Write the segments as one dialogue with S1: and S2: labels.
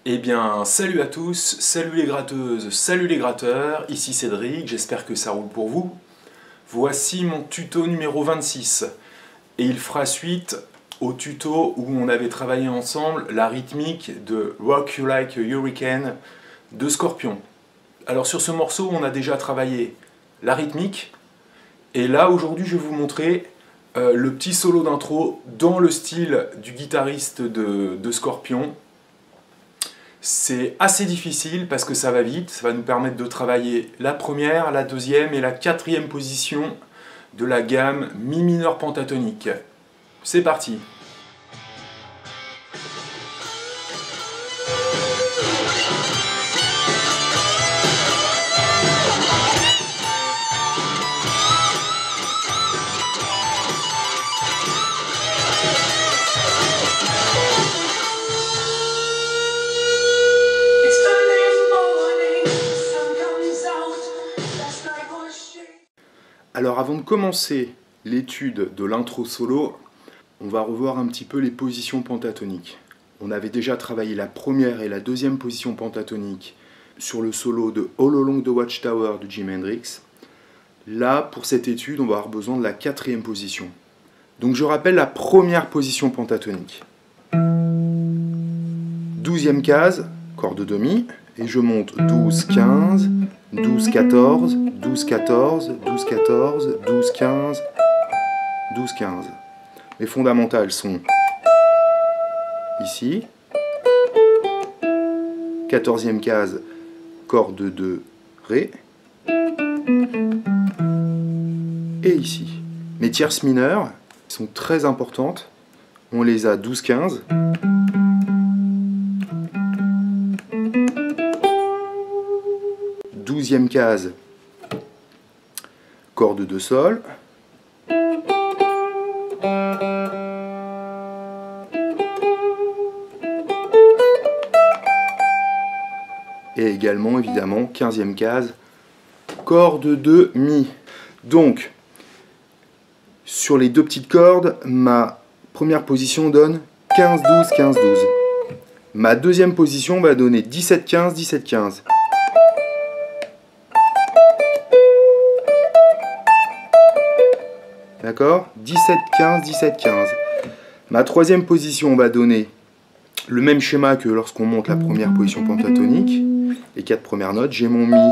S1: Eh bien, salut à tous, salut les gratteuses, salut les gratteurs, ici Cédric, j'espère que ça roule pour vous. Voici mon tuto numéro 26, et il fera suite au tuto où on avait travaillé ensemble la rythmique de Rock You Like a Hurricane de Scorpion. Alors sur ce morceau, on a déjà travaillé la rythmique, et là aujourd'hui je vais vous montrer le petit solo d'intro dans le style du guitariste de Scorpion. C'est assez difficile parce que ça va vite, ça va nous permettre de travailler la première, la deuxième et la quatrième position de la gamme Mi mineur pentatonique. C'est parti! Alors avant de commencer l'étude de l'intro solo, on va revoir un petit peu les positions pentatoniques. On avait déjà travaillé la première et la deuxième position pentatonique sur le solo de All Along the Watchtower de Jimi Hendrix. Là, pour cette étude, on va avoir besoin de la quatrième position. Donc je rappelle la première position pentatonique. 12e case, corde de Mi, et je monte 12, 15, 12, 14, 12, 14, 12, 14, 12, 15, 12, 15. Les fondamentales sont ici, 14e case, corde de Ré, et ici. Mes tierces mineures sont très importantes, on les a 12, 15, 12e case, corde de Sol, et également évidemment 15e case, corde de Mi. Donc, sur les deux petites cordes, ma première position donne 15, 12, 15, 12. Ma deuxième position va donner 17, 15, 17, 15. D'accord ? 17, 15, 17, 15. Ma troisième position va donner le même schéma que lorsqu'on monte la première position pentatonique. Les quatre premières notes. J'ai mon Mi,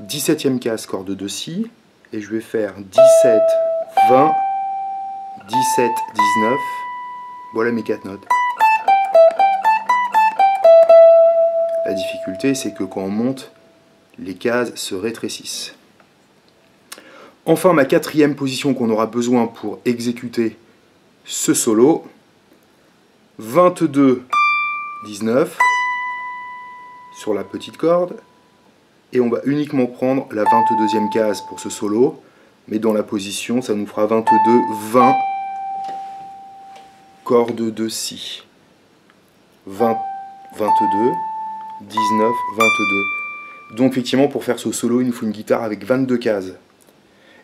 S1: 17e case, corde de Si. Et je vais faire 17, 20, 17, 19. Voilà mes quatre notes. La difficulté, c'est que quand on monte, les cases se rétrécissent. Enfin, ma quatrième position qu'on aura besoin pour exécuter ce solo, 22, 19 sur la petite corde, et on va uniquement prendre la 22e case pour ce solo, mais dans la position, ça nous fera 22, 20, corde de Si. 20, 22, 19, 22. Donc effectivement, pour faire ce solo, il nous faut une guitare avec 22 cases.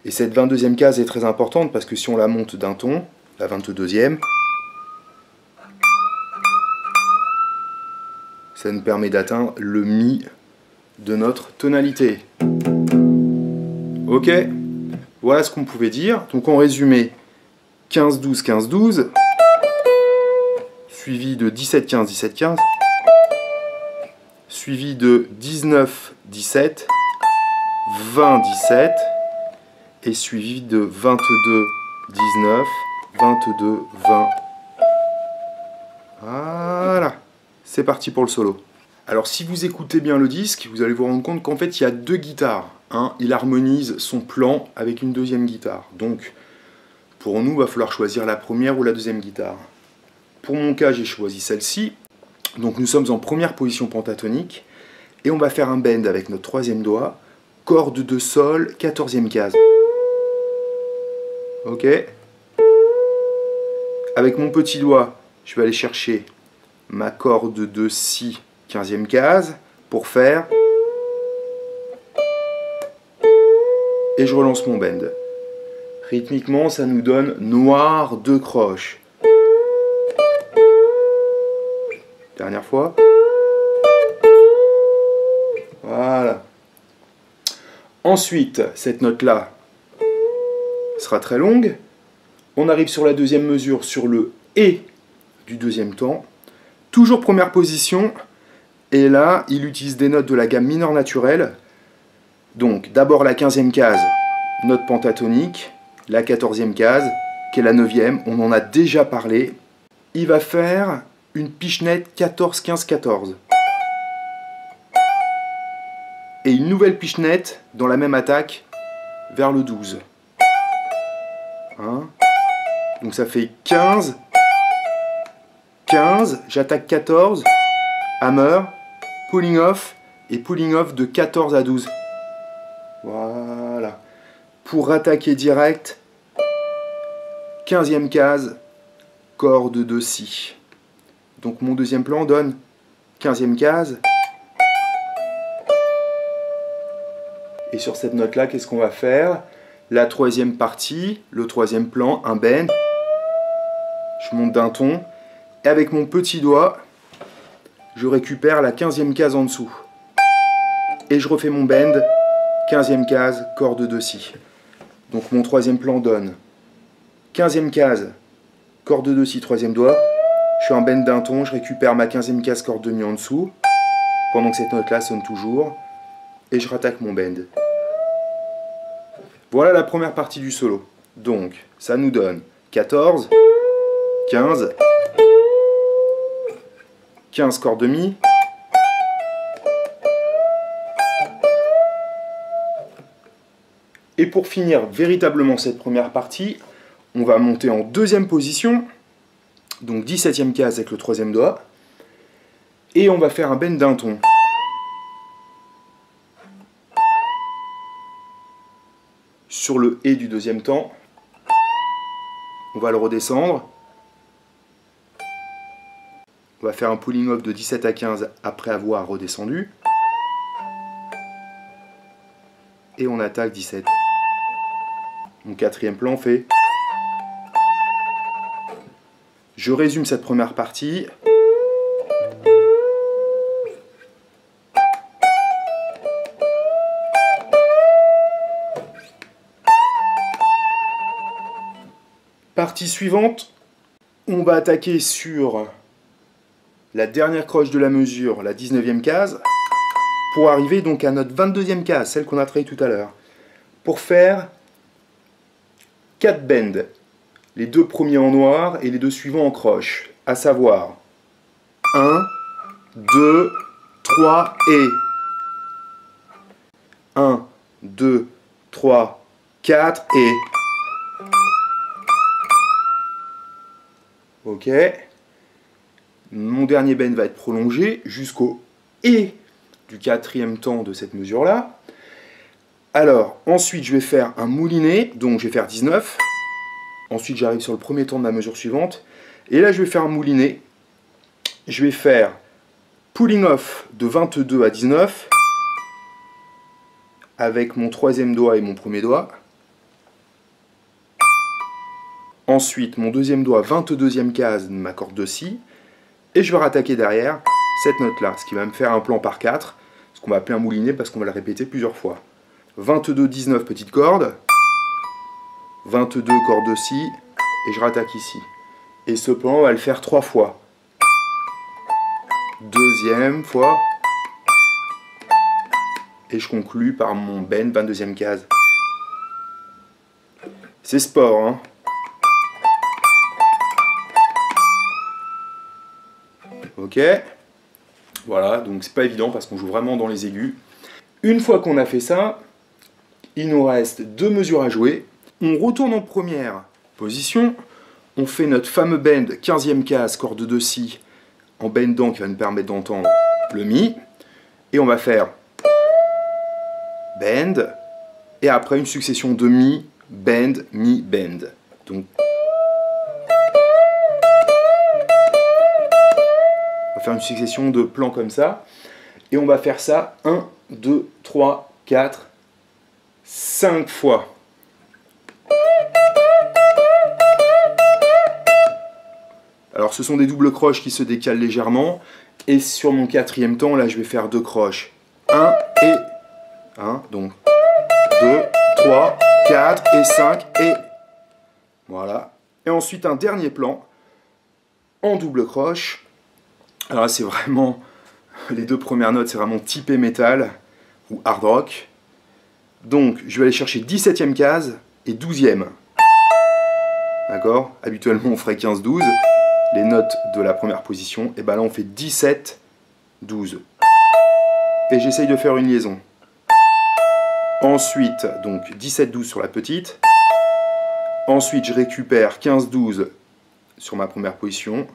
S1: Et cette 22e case est très importante parce que si on la monte d'un ton, la 22e, ça nous permet d'atteindre le Mi de notre tonalité. Ok, voilà ce qu'on pouvait dire. Donc en résumé, 15, 12, 15, 12, suivi de 17, 15, 17, 15, suivi de 19, 17, 20, 17, et suivi de 22, 19, 22, 20. Voilà, c'est parti pour le solo. Alors si vous écoutez bien le disque, vous allez vous rendre compte qu'en fait il y a deux guitares. Il harmonise son plan avec une deuxième guitare. Donc pour nous, il va falloir choisir la première ou la deuxième guitare. Pour mon cas, j'ai choisi celle-ci. Donc nous sommes en première position pentatonique. Et on va faire un bend avec notre troisième doigt. Corde de Sol, 14e case. Ok. Avec mon petit doigt, je vais aller chercher ma corde de Si, 15e case, pour faire. Et je relance mon bend. Rythmiquement, ça nous donne noir, 2 croches. Dernière fois. Voilà. Ensuite, cette note-là sera très longue. On arrive sur la deuxième mesure, sur le et du deuxième temps. Toujours première position. Et là, il utilise des notes de la gamme mineure naturelle. Donc, d'abord la 15e case, note pentatonique. La 14e case, qui est la 9e, on en a déjà parlé. Il va faire une pichenette 14, 15, 14. Et une nouvelle pichenette dans la même attaque vers le 12. Hein? Donc ça fait 15, 15, j'attaque 14, hammer, pulling off, et pulling off de 14 à 12. Voilà. Pour attaquer direct, 15e case, corde de si. Donc mon deuxième plan donne 15e case. Et sur cette note-là, qu'est-ce qu'on va faire? La troisième partie, le troisième plan, un bend. Je monte d'un ton. Et avec mon petit doigt, je récupère la 15e case en dessous. Et je refais mon bend, 15e case, corde de si. Donc mon troisième plan donne 15e case, corde de si, troisième doigt. Je fais un bend d'un ton, je récupère ma 15e case, corde de mi en dessous. Pendant que cette note-là sonne toujours. Et je rattaque mon bend. Voilà la première partie du solo. Donc, ça nous donne 14, 15, 15 corde de mi, et pour finir véritablement cette première partie, on va monter en deuxième position, donc 17e case avec le troisième doigt, et on va faire un bend d'un ton. Sur le et du deuxième temps, on va le redescendre. On va faire un pulling off de 17 à 15 après avoir redescendu. Et on attaque 17. Mon quatrième plan fait. Je résume cette première partie. Partie suivante, on va attaquer sur la dernière croche de la mesure, la 19e case, pour arriver donc à notre 22e case, celle qu'on a travaillée tout à l'heure, pour faire 4 bends, les deux premiers en noir et les deux suivants en croche, à savoir 1, 2, 3 et 1, 2, 3, 4 et... Ok. Mon dernier bend va être prolongé jusqu'au et du quatrième temps de cette mesure-là. Alors, ensuite, je vais faire un moulinet, donc je vais faire 19. Ensuite, j'arrive sur le premier temps de la mesure suivante. Et là, je vais faire un moulinet. Je vais faire pulling off de 22 à 19 avec mon troisième doigt et mon premier doigt. Ensuite, mon deuxième doigt, 22e case de ma corde de si. Et je vais rattaquer derrière cette note-là, ce qui va me faire un plan par 4, ce qu'on va appeler un moulinet parce qu'on va le répéter plusieurs fois. 22, 19, petite corde. 22, corde de si. Et je rattaque ici. Et ce plan, on va le faire 3 fois. Deuxième fois. Et je conclus par mon bend, 22e case. C'est sport, hein. Ok, voilà, donc c'est pas évident parce qu'on joue vraiment dans les aigus. Une fois qu'on a fait ça, il nous reste 2 mesures à jouer. On retourne en première position, on fait notre fameux bend 15e case, corde de si, en bendant qui va nous permettre d'entendre le mi. Et on va faire bend, et après une succession de mi, bend, mi, bend. Donc une succession de plans comme ça, et on va faire ça 1, 2, 3, 4, 5 fois. Alors ce sont des doubles croches qui se décalent légèrement, Et sur mon quatrième temps, là, je vais faire 2 croches. 1 et 1, donc 2, 3, 4 et 5 et... Voilà. Et ensuite, un dernier plan en double croche. Alors là, c'est vraiment... Les 2 premières notes, c'est vraiment typé métal ou hard rock. Donc, je vais aller chercher 17e case et 12e. D'accord? Habituellement, on ferait 15-12. Les notes de la première position. Et bien là, on fait 17-12. Et j'essaye de faire une liaison. Ensuite, donc 17-12 sur la petite. Ensuite, je récupère 15-12 sur ma première position.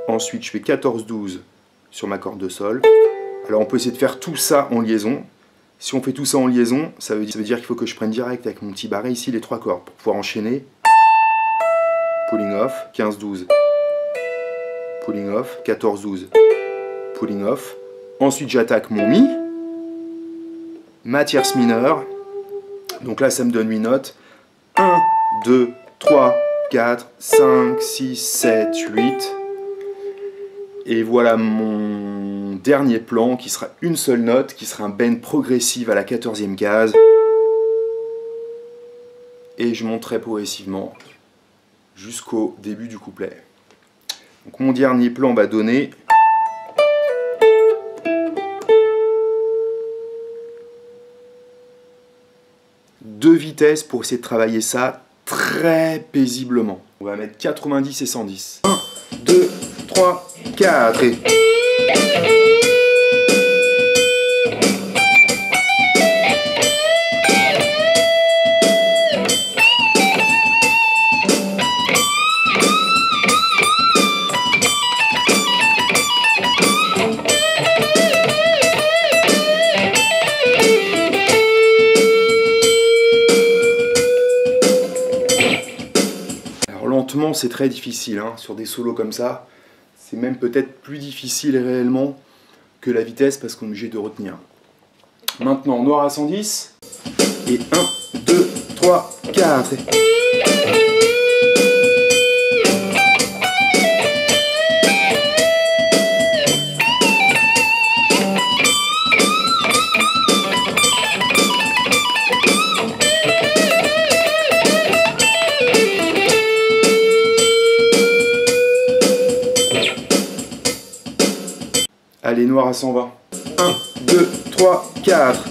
S1: Ensuite, je fais 14-12 sur ma corde de sol. Alors, on peut essayer de faire tout ça en liaison. Si on fait tout ça en liaison, ça veut dire qu'il faut que je prenne direct avec mon petit barré ici les 3 cordes pour pouvoir enchaîner. Pulling off, 15-12. Pulling off, 14-12. Pulling off. Ensuite, j'attaque mon Mi. Ma tierce mineure. Donc là, ça me donne 8 notes. 1, 2, 3, 4, 5, 6, 7, 8. Et voilà mon dernier plan qui sera une seule note, qui sera un bend progressif à la 14e case. Et je monterai progressivement jusqu'au début du couplet. Donc mon dernier plan va donner... deux vitesses pour essayer de travailler ça très paisiblement. On va mettre 90 et 110. 1, 2, 3, 4 et... Lentement, c'est très difficile, hein, sur des solos comme ça. C'est même peut-être plus difficile réellement que la vitesse parce qu'on est obligé de retenir. Maintenant, noir à 110. Et 1, 2, 3, 4. Et... Allez, noir à 120. 1, 2, 3, 4.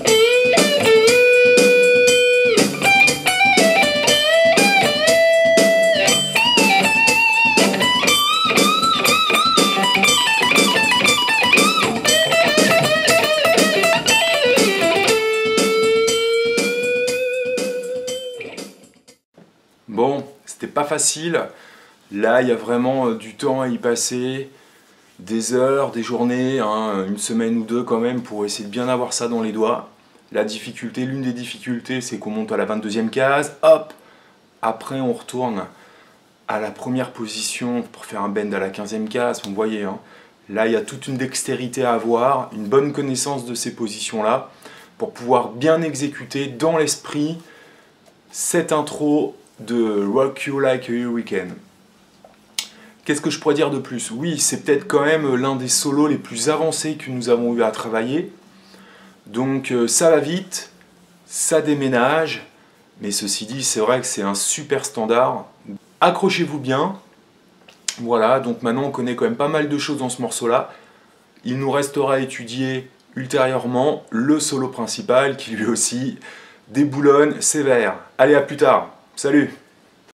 S1: Bon, c'était pas facile. Là, il y a vraiment du temps à y passer. Des heures, des journées, hein, une semaine ou deux quand même pour essayer de bien avoir ça dans les doigts. La difficulté, l'une des difficultés, c'est qu'on monte à la 22e case, hop, après on retourne à la première position pour faire un bend à la 15e case, vous voyez, hein. Là il y a toute une dextérité à avoir, une bonne connaissance de ces positions-là, pour pouvoir bien exécuter dans l'esprit cette intro de Rock You Like a Hurricane. Qu'est-ce que je pourrais dire de plus? Oui, c'est peut-être quand même l'un des solos les plus avancés que nous avons eu à travailler. Donc ça va vite, ça déménage, mais ceci dit, c'est vrai que c'est un super standard. Accrochez-vous bien. Voilà, donc maintenant on connaît quand même pas mal de choses dans ce morceau-là. Il nous restera à étudier ultérieurement le solo principal qui lui aussi déboulonne sévère. Allez, à plus tard. Salut!